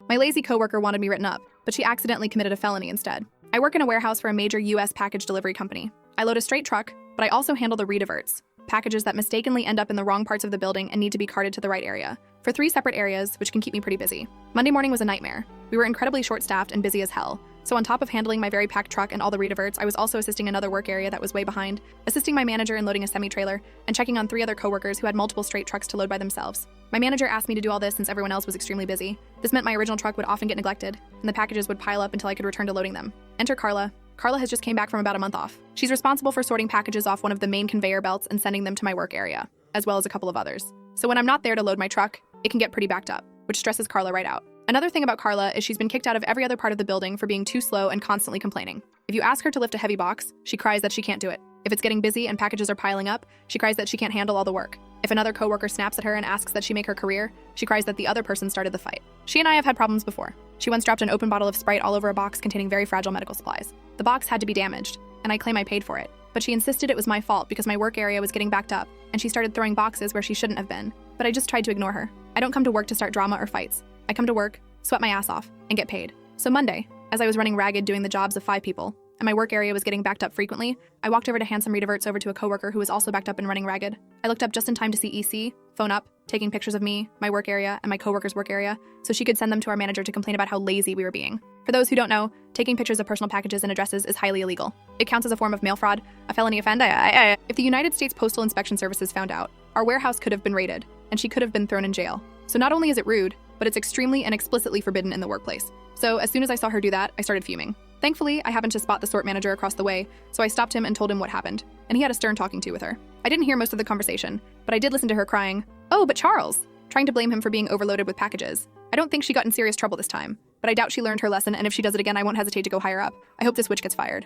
My lazy coworker wanted me written up, but she accidentally committed a felony instead. I work in a warehouse for a major US package delivery company. I load a straight truck, but I also handle the rediverts, packages that mistakenly end up in the wrong parts of the building and need to be carted to the right area, for 3 separate areas, which can keep me pretty busy. Monday morning was a nightmare. We were incredibly short-staffed and busy as hell. So on top of handling my very packed truck and all the rediverts, I was also assisting another work area that was way behind, assisting my manager in loading a semi-trailer, and checking on 3 other coworkers who had multiple straight trucks to load by themselves. My manager asked me to do all this since everyone else was extremely busy. This meant my original truck would often get neglected, and the packages would pile up until I could return to loading them. Enter Carla. Carla has just came back from about a month off. She's responsible for sorting packages off one of the main conveyor belts and sending them to my work area, as well as a couple of others. So when I'm not there to load my truck, it can get pretty backed up, which stresses Carla right out. Another thing about Carla is she's been kicked out of every other part of the building for being too slow and constantly complaining. If you ask her to lift a heavy box, she cries that she can't do it. If it's getting busy and packages are piling up, she cries that she can't handle all the work. If another coworker snaps at her and asks that she make her career, she cries that the other person started the fight. She and I have had problems before. She once dropped an open bottle of Sprite all over a box containing very fragile medical supplies. The box had to be damaged, and I claim I paid for it. But she insisted it was my fault because my work area was getting backed up, and she started throwing boxes where she shouldn't have been. But I just tried to ignore her. I don't come to work to start drama or fights. I come to work, sweat my ass off, and get paid. So Monday, as I was running ragged doing the jobs of 5 people, and my work area was getting backed up frequently, I walked over to hand some rediverts over to a coworker who was also backed up and running ragged. I looked up just in time to see EC, phone up, taking pictures of me, my work area, and my coworker's work area, so she could send them to our manager to complain about how lazy we were being. For those who don't know, taking pictures of personal packages and addresses is highly illegal. It counts as a form of mail fraud, a felony offense. If the United States Postal Inspection Services found out, our warehouse could have been raided, and she could have been thrown in jail. So not only is it rude, but it's extremely and explicitly forbidden in the workplace. So as soon as I saw her do that, I started fuming. Thankfully, I happened to spot the sort manager across the way, so I stopped him and told him what happened, and he had a stern talking to with her. I didn't hear most of the conversation, but I did listen to her crying, "Oh, but Charles," trying to blame him for being overloaded with packages. I don't think she got in serious trouble this time, but I doubt she learned her lesson, and if she does it again, I won't hesitate to go higher up. I hope this witch gets fired.